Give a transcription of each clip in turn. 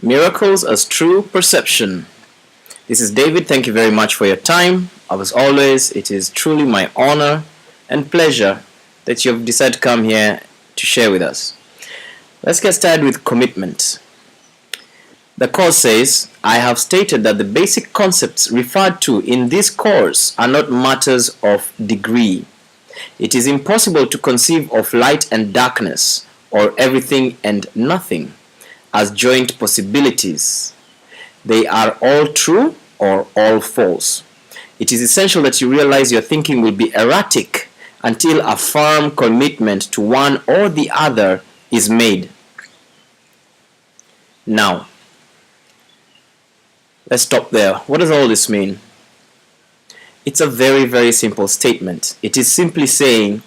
Miracles as True Perception. This is David. Thank you very much for your time. As always, it is truly my honor and pleasure that you have decided to come here to share with us. Let's get started with commitment. The course says, I have stated that the basic concepts referred to in this course are not matters of degree. It is impossible to conceive of light and darkness, or everything and nothing, as joint possibilities. They are all true or all false. It is essential that you realize your thinking will be erratic until a firm commitment to one or the other is made. Now, let's stop there. What does all this mean? It's a very, very simple statement. It is simply saying,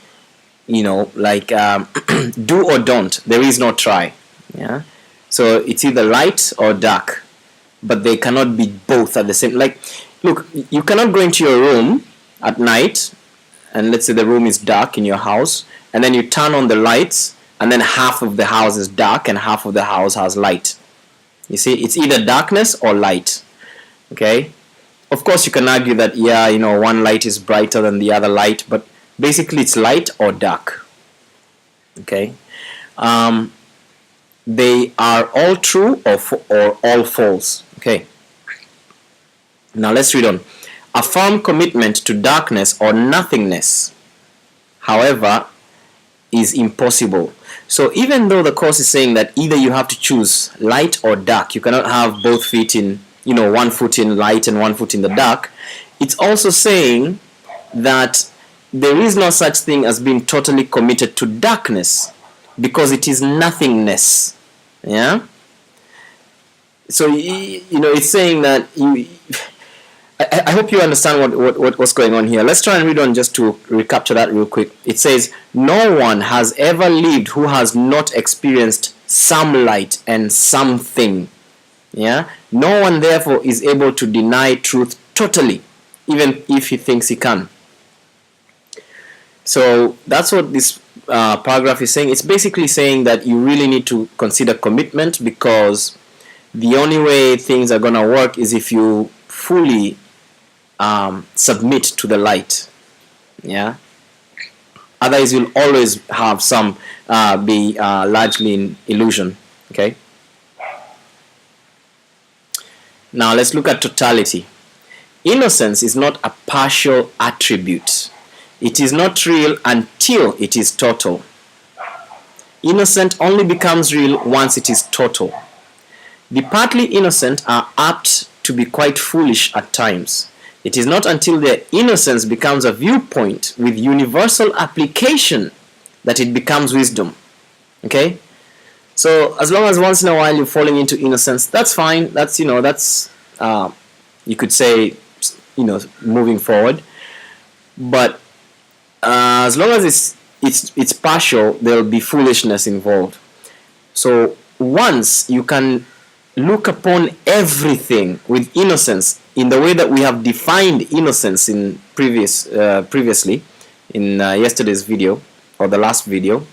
do or don't. There is no try. Yeah. So it's either light or dark, but they cannot be both at the same. Like, look, you cannot go into your room at night, and let's say the room is dark in your house, and then you turn on the lights, and then half of the house is dark and half of the house has light. You see, it's either darkness or light. Okay. Of course, you can argue that one light is brighter than the other light, but basically it's light or dark. Okay. They are all true or all false. Okay. Now let's read on. A firm commitment to darkness or nothingness, however, is impossible. So even though the course is saying that either you have to choose light or dark, you cannot have both feet in, one foot in light and one foot in the dark, it's also saying that there is no such thing as being totally committed to darkness, because it is nothingness. Yeah. So it's saying that I hope you understand what's going on here. Let's try and read on just to recapture that real quick. It says, no one has ever lived who has not experienced some light and something. Yeah. No one therefore is able to deny truth totally, even if he thinks he can. So that's what this paragraph is saying. It's basically saying that you really need to consider commitment, because the only way things are going to work is if you fully submit to the light. Yeah. Otherwise, you'll always have some be largely in illusion. Okay. Now let's look at totality. Innocence is not a partial attribute. It is not real until it is total. Innocent only becomes real once it is total. The partly innocent are apt to be quite foolish at times. It is not until their innocence becomes a viewpoint with universal application that it becomes wisdom. Okay? So as long as once in a while you're falling into innocence, that's fine. That's you could say, moving forward. But as long as it's partial, there'll be foolishness involved. So once you can look upon everything with innocence in the way that we have defined innocence in previously in yesterday's video or the last video,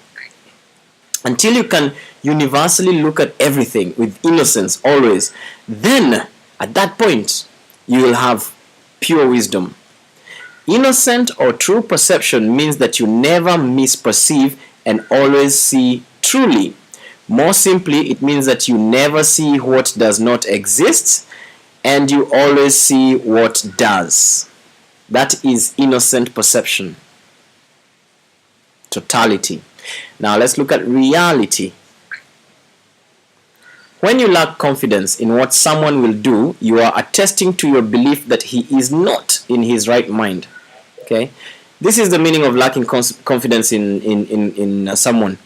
until you can universally look at everything with innocence always, then at that point you will have pure wisdom. Innocent or true perception means that you never misperceive and always see truly. More simply, it means that you never see what does not exist and you always see what does. That is innocent perception. Totality. Now let's look at reality. When you lack confidence in what someone will do, you are attesting to your belief that he is not in his right mind. Okay, this is the meaning of lacking confidence in someone.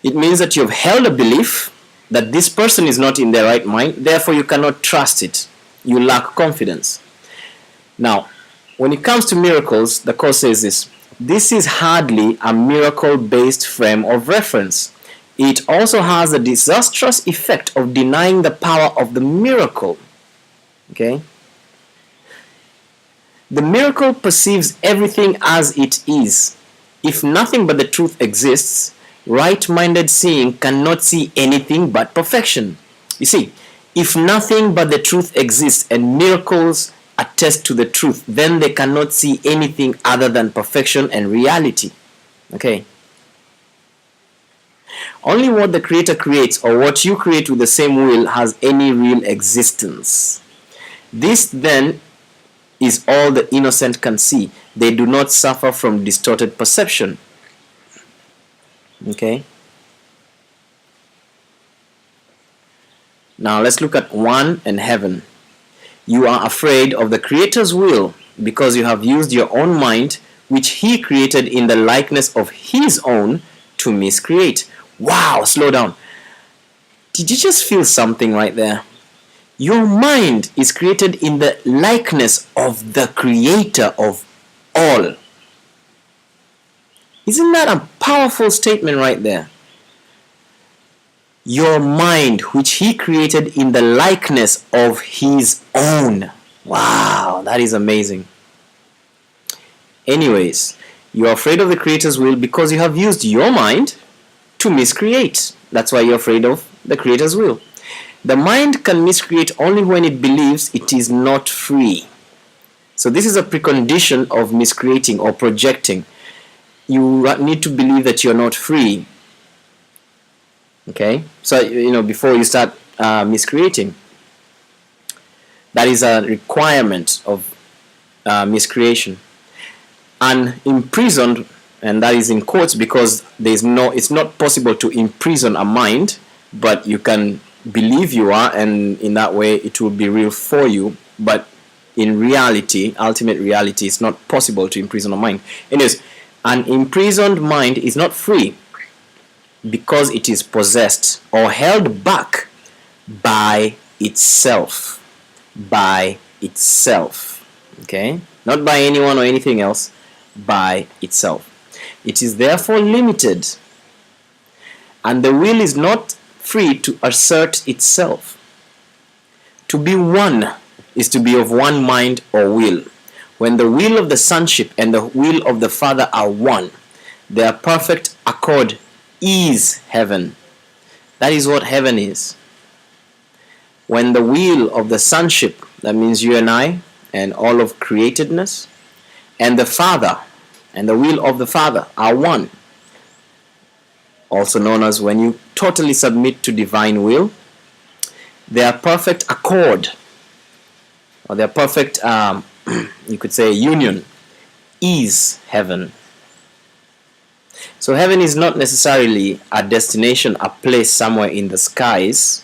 It means that you've held a belief that this person is not in their right mind, therefore you cannot trust it. You lack confidence. Now, when it comes to miracles, the course says this. This is hardly a miracle-based frame of reference. It also has the disastrous effect of denying the power of the miracle. Okay? The miracle perceives everything as it is. If nothing but the truth exists, right-minded seeing cannot see anything but perfection. You see, if nothing but the truth exists and miracles attest to the truth, then they cannot see anything other than perfection and reality. Okay? Only what the Creator creates, or what you create with the same will, has any real existence. This then is all the innocent can see. They do not suffer from distorted perception. Okay? Now let's look at 1 and heaven. You are afraid of the Creator's will because you have used your own mind, which He created in the likeness of His own, to miscreate. Wow, slow down. Did you just feel something right there? Your mind is created in the likeness of the Creator of all. Isn't that a powerful statement right there? Your mind, which He created in the likeness of His own. Wow, that is amazing. Anyways, you are afraid of the Creator's will because you have used your mind to miscreate. That's why you're afraid of the Creator's will. The mind can miscreate only when it believes it is not free. So this is a precondition of miscreating or projecting. You need to believe that you're not free. Okay? So, before you start miscreating. That is a requirement of miscreation. And imprisoned, and that is in quotes because it's not possible to imprison a mind, but you can believe you are, and in that way it will be real for you. But in reality, ultimate reality, it's not possible to imprison a mind. Anyways, an imprisoned mind is not free because it is possessed or held back by itself. By itself. Okay? Not by anyone or anything else, by itself. It is therefore limited, and the will is not free to assert itself. To be one is to be of one mind or will. When the will of the sonship and the will of the Father are one, their perfect accord is heaven. That is what heaven is. When the will of the sonship, that means you and I and all of createdness, and the Father and the will of the Father are one, also known as when you totally submit to divine will, their perfect accord, or their perfect, you could say, union, is heaven. So heaven is not necessarily a destination, a place somewhere in the skies.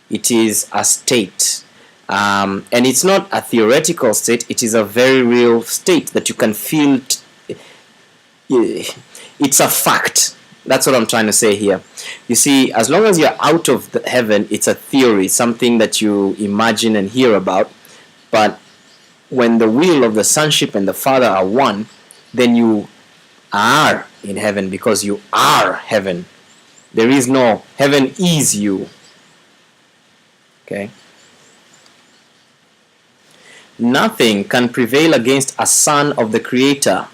It is a state. And it's not a theoretical state. It is a very real state that you can feel. It's a fact. That's what I'm trying to say here. You see, as long as you're out of heaven, it's a theory, something that you imagine and hear about. But when the will of the sonship and the Father are one, then you are in heaven because you are heaven. There is no heaven is you. Okay? Nothing can prevail against a son of the Creator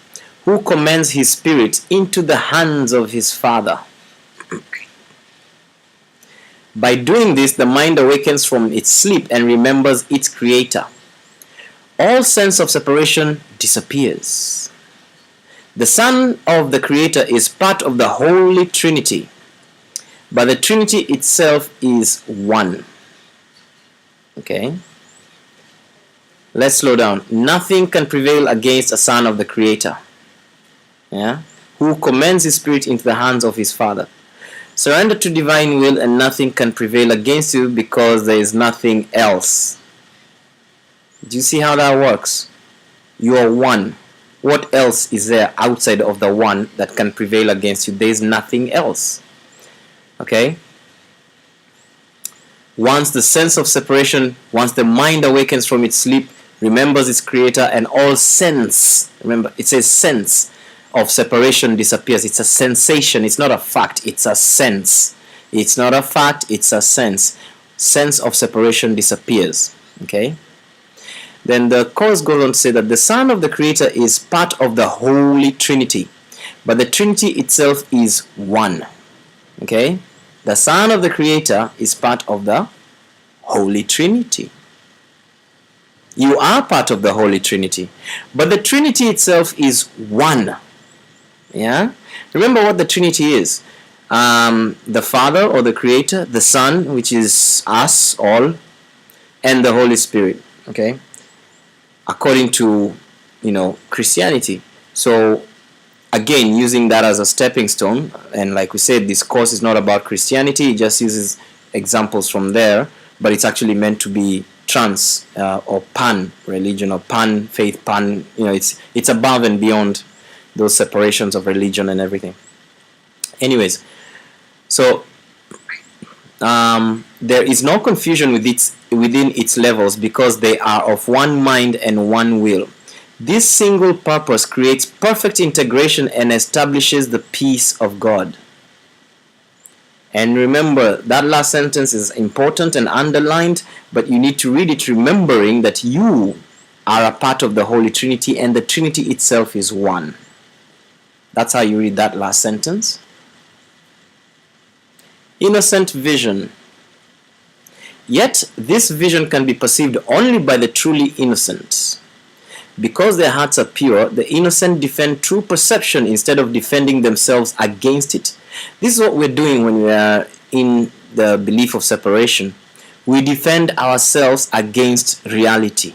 who commends his spirit into the hands of his Father. By doing this, the mind awakens from its sleep and remembers its Creator. All sense of separation disappears. The Son of the Creator is part of the Holy Trinity, but the Trinity itself is one. Okay? Let's slow down. Nothing can prevail against a son of the Creator, who commends his spirit into the hands of his Father. Surrender to divine will and nothing can prevail against you because there is nothing else. Do you see how that works? You are one. What else is there outside of the one that can prevail against you? There is nothing else. Okay? Once the sense of separation, once the mind awakens from its sleep, remembers its Creator, and all sense, remember, it says sense of separation disappears. It's a sensation. It's not a fact. It's a sense. It's not a fact. It's a sense. Sense of separation disappears. Okay? Then the chorus goes on to say that the Son of the Creator is part of the Holy Trinity, but the Trinity itself is one. Okay? The Son of the Creator is part of the Holy Trinity. You are part of the Holy Trinity. But the Trinity itself is one. Yeah? Remember what the Trinity is. The Father or the Creator, the Son, which is us all, and the Holy Spirit. Okay? According to, Christianity. So, again, using that as a stepping stone, and like we said, this course is not about Christianity, it just uses examples from there, but it's actually meant to be trans or pan religion or pan faith, pan, it's above and beyond those separations of religion and everything. Anyways, so there is no confusion within its levels because they are of one mind and one will. This single purpose creates perfect integration and establishes the peace of God. And remember, that last sentence is important and underlined, but you need to read it remembering that you are a part of the Holy Trinity and the Trinity itself is one. That's how you read that last sentence. Innocent vision. Yet, this vision can be perceived only by the truly innocent. Because their hearts are pure, the innocent defend true perception instead of defending themselves against it. This is what we're doing when we are in the belief of separation. We defend ourselves against reality.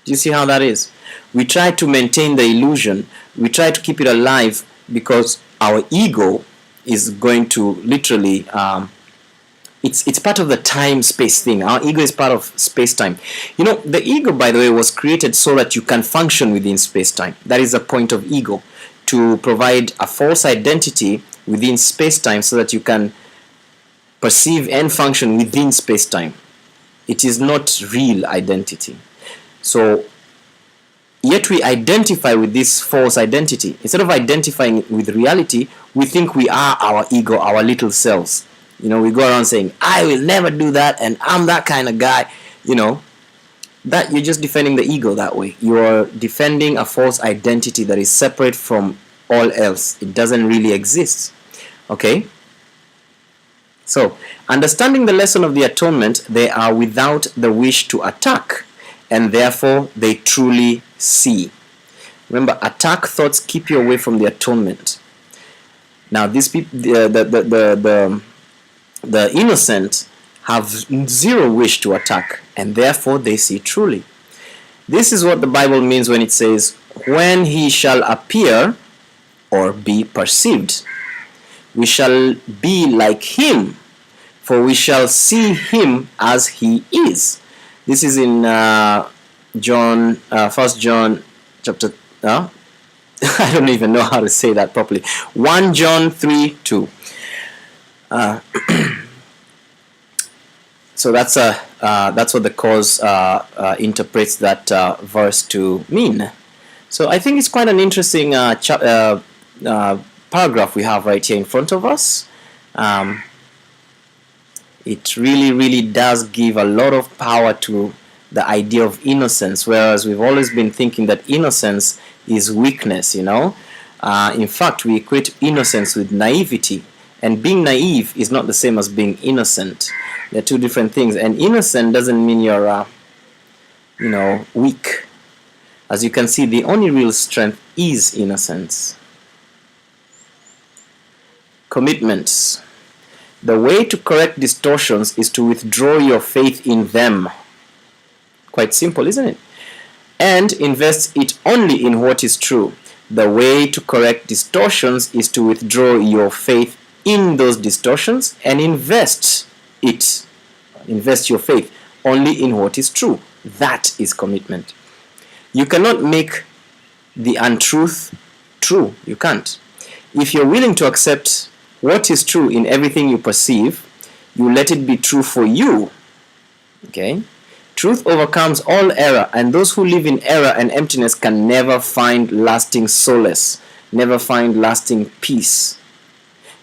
Do you see how that is? We try to maintain the illusion. We try to keep it alive because our ego is going to literally... It's part of the time-space thing. Our ego is part of space-time. The ego, by the way, was created so that you can function within space-time. That is the point of ego, to provide a false identity within space-time so that you can perceive and function within space-time. It is not real identity. So, yet we identify with this false identity. Instead of identifying with reality, we think we are our ego, our little selves. We go around saying, I will never do that and I'm that kind of guy. That you're just defending the ego that way. You're defending a false identity that is separate from all else. It doesn't really exist. Okay? So, understanding the lesson of the atonement, they are without the wish to attack, and therefore they truly see. Remember, attack thoughts keep you away from the atonement. Now, these people, the innocent have zero wish to attack, and therefore they see truly. This is what the Bible means when it says, when he shall appear or be perceived, we shall be like him, for we shall see him as he is. This is in 1 John chapter, I don't even know how to say that properly. 1 John 3:2. So that's what the cause interprets that verse to mean. So I think it's quite an interesting paragraph we have right here in front of us. It really does give a lot of power to the idea of innocence, whereas we've always been thinking that innocence is weakness, In fact, we equate innocence with naivety, and being naive is not the same as being innocent. They're two different things, and innocent doesn't mean you're, weak. As you can see, the only real strength is innocence. Commitments. The way to correct distortions is to withdraw your faith in them. Quite simple, isn't it? And invest it only in what is true. The way to correct distortions is to withdraw your faith in those distortions and invest your faith only in what is true. That is commitment. You cannot make the untruth true. You can't. If you're willing to accept what is true in everything you perceive, you let it be true for you. Okay? Truth overcomes all error, and those who live in error and emptiness can never find lasting solace, never find lasting peace.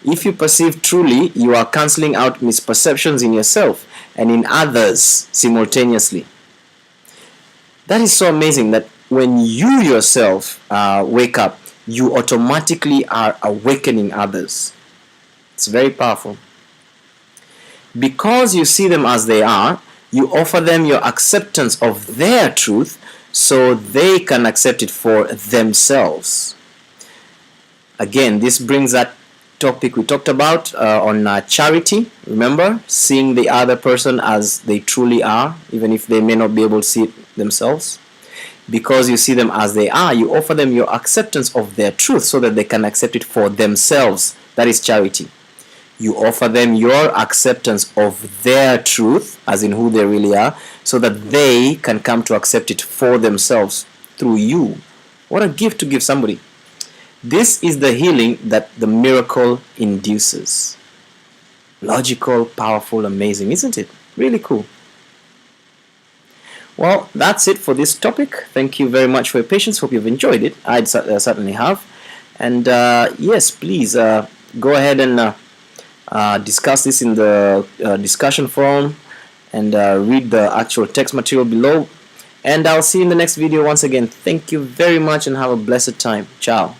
If you perceive truly, you are cancelling out misperceptions in yourself and in others simultaneously. That is so amazing that when you yourself wake up, you automatically are awakening others. It's very powerful. Because you see them as they are, You offer them your acceptance of their truth so they can accept it for themselves. Again, this brings that topic we talked about on charity. Remember, seeing the other person as they truly are, even if they may not be able to see it themselves. Because you see them as they are, you offer them your acceptance of their truth so that they can accept it for themselves. That is charity. You offer them your acceptance of their truth, as in who they really are, so that they can come to accept it for themselves through you. What a gift to give somebody. This is the healing that the miracle induces. Logical, powerful, amazing, isn't it? Really cool. Well, that's it for this topic. Thank you very much for your patience. Hope you've enjoyed it. I certainly have. And yes, please go ahead and discuss this in the discussion forum and read the actual text material below. And I'll see you in the next video once again. Thank you very much and have a blessed time. Ciao.